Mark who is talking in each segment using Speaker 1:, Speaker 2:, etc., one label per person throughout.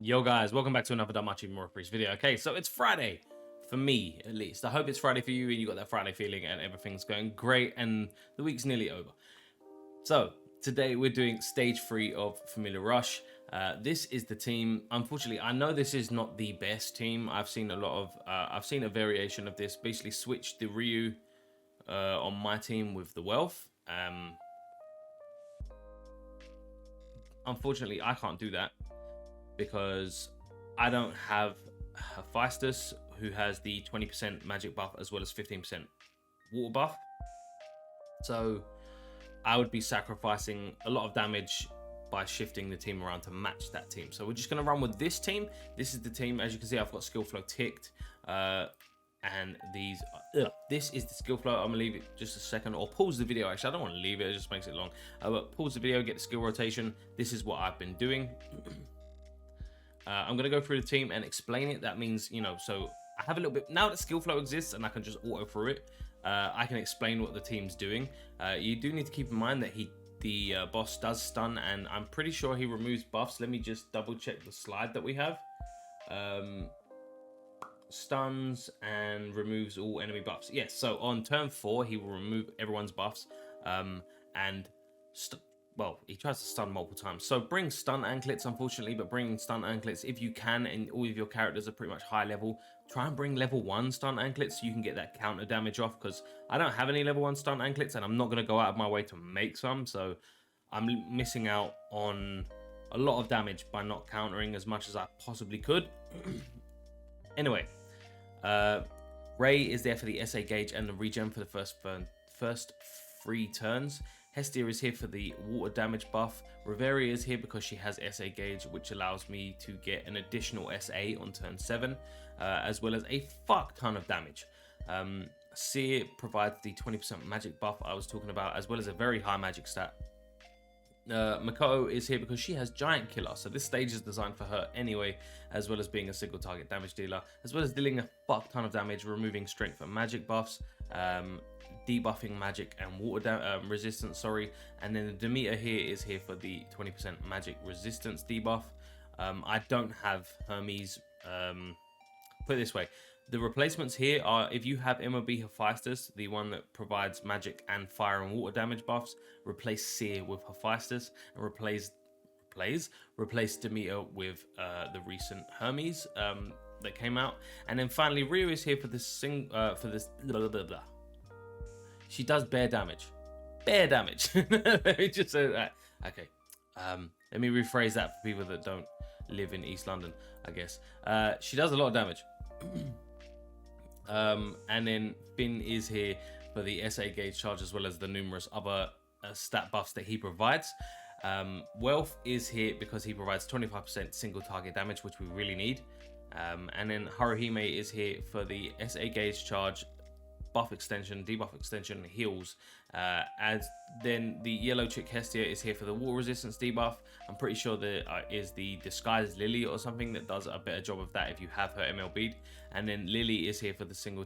Speaker 1: Yo guys, welcome back to another Danmachi Memoria Freese video. Okay, so it's Friday, for me at least. I hope it's Friday for you and you got that Friday feeling and everything's going great and the week's nearly over. So, today we're doing stage 3 of Familia Rush. This is the team. Unfortunately, I know this is not the best team. I've seen a variation of this. Basically switch the Ryu on my team with the Wealth. Unfortunately, I can't do that, because I don't have Hephaestus, who has the 20% magic buff as well as 15% water buff. So I would be sacrificing a lot of damage by shifting the team around to match that team. So we're just going to run with this team. This is the team. As you can see, I've got skill flow ticked. And this is the skill flow. I'm gonna leave it just a second, or pause the video. Actually, I don't want to leave it, it just makes it long. But pause the video, get the skill rotation. This is what I've been doing. I'm going to go through the team and explain it. That means, you know, so I have a little bit, now that skill flow exists and I can just auto through it, I can explain what the team's doing. You do need to keep in mind that the boss does stun, and I'm pretty sure he removes buffs. Let me just double check the slide that we have. Stuns and removes all enemy buffs. Yes, so on turn 4, he will remove everyone's buffs. Well, he tries to stun multiple times. So bring stun anklets, unfortunately, but bring stun anklets if you can, and all of your characters are pretty much high level. Try and bring level 1 stun anklets so you can get that counter damage off, because I don't have any level 1 stun anklets, and I'm not going to go out of my way to make some, so I'm missing out on a lot of damage by not countering as much as I possibly could. Anyway, Ray is there for the SA gauge and the regen for the first 3 turns. Hestia is here for the water damage buff. Riveria is here because she has SA gauge, which allows me to get an additional SA on turn 7, as well as a fuck ton of damage. Seer provides the 20% magic buff I was talking about, as well as a very high magic stat. Makoto is here because she has Giant Killer, so this stage is designed for her anyway, as well as being a single target damage dealer, as well as dealing a fuck ton of damage, removing strength and magic buffs, debuffing magic and water resistance, and then the Demeter here is here for the 20% magic resistance debuff. I don't have Hermes. Put it this way, the replacements here are, if you have MOB Hephaestus, the one that provides magic and fire and water damage buffs, replace Seer with Hephaestus, and replace Demeter with the recent Hermes that came out. And then finally, Ryu is here for this She does bear damage. Let me just say that. Okay. Let me rephrase that for people that don't live in East London, I guess. She does a lot of damage. And then Finn is here for the SA gauge charge, as well as the numerous other stat buffs that he provides. Wealth is here because he provides 25% single target damage, which we really need. And then Haruhime is here for the SA gauge charge, buff extension, debuff extension, heals. As then the yellow chick Hestia is here for the water resistance debuff. I'm pretty sure there is the disguised Lily or something that does a better job of that if you have her MLB'd. And then Lily is here for the single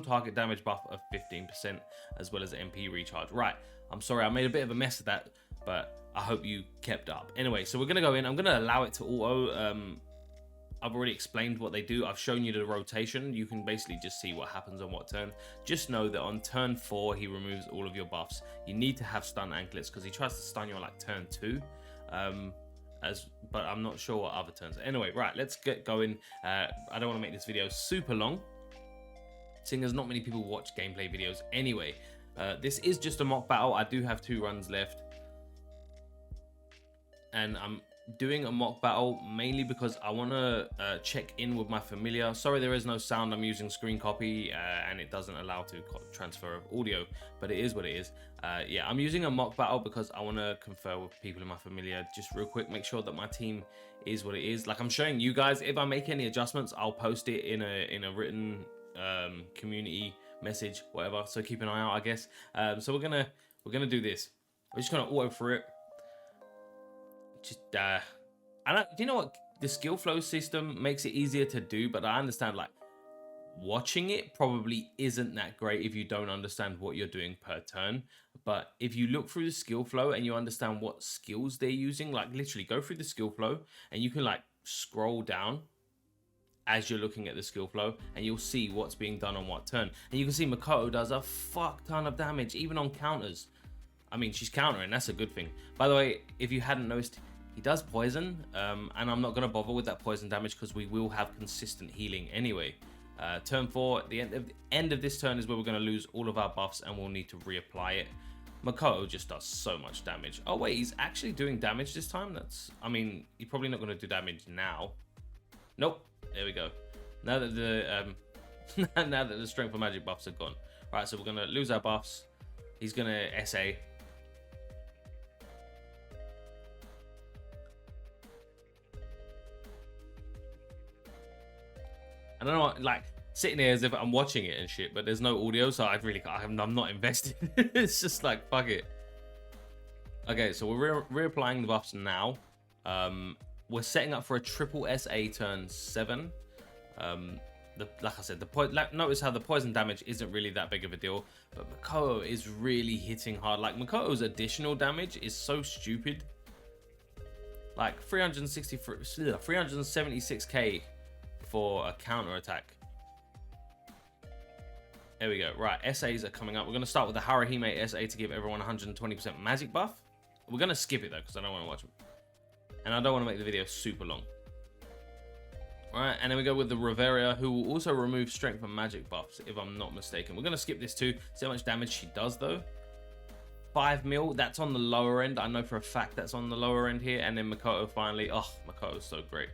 Speaker 1: target damage buff of 15%, as well as MP recharge. Right, I'm sorry, I made a bit of a mess of that, but I hope you kept up. Anyway, so we're gonna go in. I'm gonna allow it to auto. I've already explained what they do. I've shown you the rotation. You can basically just see what happens on what turn. Just know that on turn 4, he removes all of your buffs. You need to have stun anklets because he tries to stun you on like turn 2. But I'm not sure what other turns. Anyway, right, let's get going. I don't want to make this video super long, seeing as not many people watch gameplay videos anyway. This is just a mock battle. I do have 2 runs left, and I'm doing a mock battle mainly because I want to check in with my Familia. Sorry, there is no sound. I'm using screen copy and it doesn't allow to transfer of audio, but it is what it is. Yeah, I'm using a mock battle because I want to confer with people in my Familia just real quick, make sure that my team is what it is. Like I'm showing you guys, if I make any adjustments, I'll post it in a written community message, whatever, so keep an eye out, I guess. So we're gonna do this. We're just gonna auto through it. Just you know what, the skill flow system makes it easier to do, but I understand like watching it probably isn't that great if you don't understand what you're doing per turn. But if you look through the skill flow and you understand what skills they're using, like literally go through the skill flow and you can like scroll down as you're looking at the skill flow, and you'll see what's being done on what turn. And you can see Makoto does a fuck ton of damage, even on counters. I mean, she's countering, that's a good thing. By the way, if you hadn't noticed, he does poison, and I'm not going to bother with that poison damage because we will have consistent healing anyway. Turn 4, the end of this turn is where we're going to lose all of our buffs and we'll need to reapply it. Makoto just does so much damage. Oh wait, he's actually doing damage this time? I mean, you're probably not going to do damage now. Nope, there we go. Now that the now that the strength of magic buffs are gone. Right, so we're going to lose our buffs. He's going to SA. I don't know, like, sitting here as if I'm watching it and shit, but there's no audio, so I'm not invested. It's just like, fuck it. Okay, so we're reapplying the buffs now. We're setting up for a triple SA turn 7. Like I said, notice how the poison damage isn't really that big of a deal, but Makoto is really hitting hard. Like, Makoto's additional damage is so stupid. Like, 376k for a counter attack. There we go. Right, SAs are coming up. We're going to start with the Haruhime SA to give everyone 120% magic buff. We're going to skip it though, because I don't want to watch them. And I don't want to make the video super long. Alright, and then we go with the Reveria, who will also remove strength and magic buffs, if I'm not mistaken. We're going to skip this too. See how much damage she does though. 5 mil, that's on the lower end. I know for a fact that's on the lower end here. And then Makoto finally. Oh, Makoto's so great.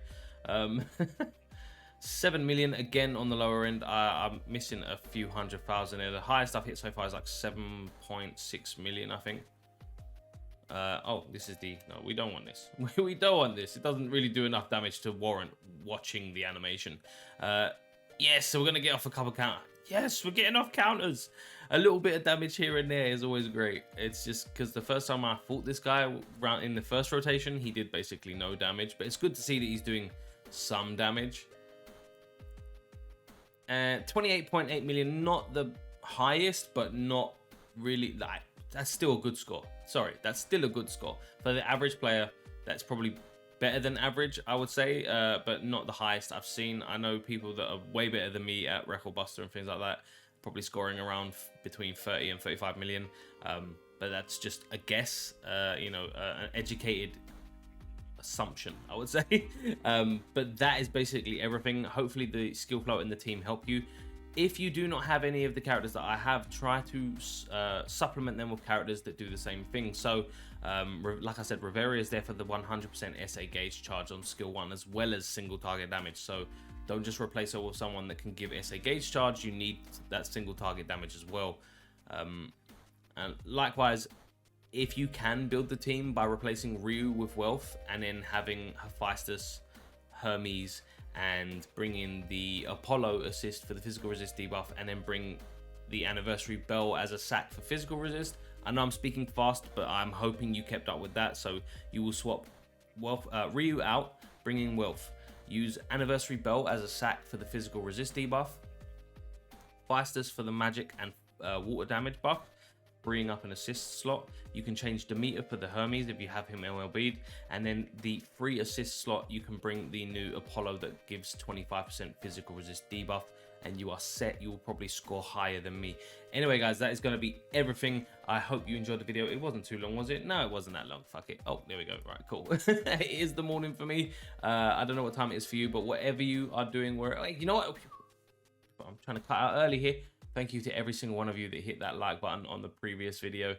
Speaker 1: 7 million again on the lower end. I'm missing a few 100,000 there. The highest I've hit so far is like 7.6 million, I think. Oh, this is the... No, we don't want this. We don't want this. It doesn't really do enough damage to warrant watching the animation. Yes, so we're going to get off a couple counters. Yes, we're getting off counters. A little bit of damage here and there is always great. It's just because the first time I fought this guy in the first rotation, he did basically no damage. But it's good to see that he's doing some damage. 28.8 million, not the highest, but not really, like, that's still a good score. Sorry, that's still a good score. For the average player, that's probably better than average, I would say, but not the highest I've seen. I know people that are way better than me at Record Buster and things like that, probably scoring around between 30 and 35 million. But that's just a guess, you know, an educated assumption, I would say. But that is basically everything. Hopefully the skill flow and the team help you. If you do not have any of the characters that I have, try to supplement them with characters that do the same thing. So like I said, Reveria is there for the 100% SA gauge charge on skill 1 as well as single target damage. So don't just replace her with someone that can give SA gauge charge. You need that single target damage as well. And likewise, if you can build the team by replacing Ryu with Wealth and then having Hephaestus, Hermes, and bring in the Apollo assist for the physical resist debuff, and then bring the Anniversary Bell as a sack for physical resist. I know I'm speaking fast, but I'm hoping you kept up with that. So you will swap Wealth, Ryu out, bring in Wealth. Use Anniversary Bell as a sack for the physical resist debuff. Hephaestus for the magic and water damage buff, freeing up an assist slot. You can change Demeter for the Hermes if you have him MLB'd, and then the free assist slot, you can bring the new Apollo that gives 25% physical resist debuff, and you are set. You will probably score higher than me. Anyway guys, that is going to be everything. I hope you enjoyed the video. It wasn't too long, was it? No, it wasn't that long. Fuck it. Oh, there we go. Right, cool. It is the morning for me. I don't know what time it is for you, but whatever you are doing, you know what, I'm trying to cut out early here. Thank you to every single one of you that hit that like button on the previous video.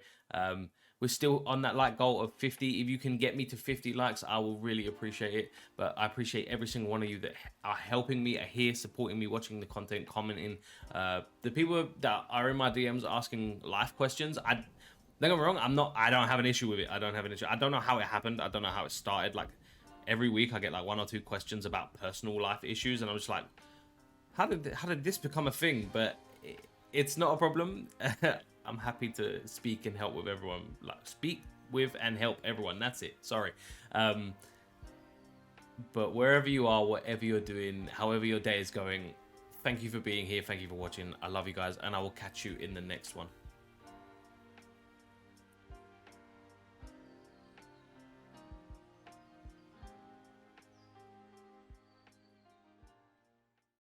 Speaker 1: We're still on that like goal of 50. If you can get me to 50 likes, I will really appreciate it. But I appreciate every single one of you that are helping me, are here, supporting me, watching the content, commenting. The people that are in my DMs asking life questions, don't get me wrong, I don't have an issue with it. I don't have an issue. I don't know how it happened. I don't know how it started. Like, every week I get like 1 or 2 questions about personal life issues, and I'm just like, how did this become a thing? But it's not a problem. I'm happy to speak and help with everyone. Like, speak with and help everyone. That's it. Sorry. But wherever you are, whatever you're doing, however your day is going, thank you for being here. Thank you for watching. I love you guys, and I will catch you in the next one.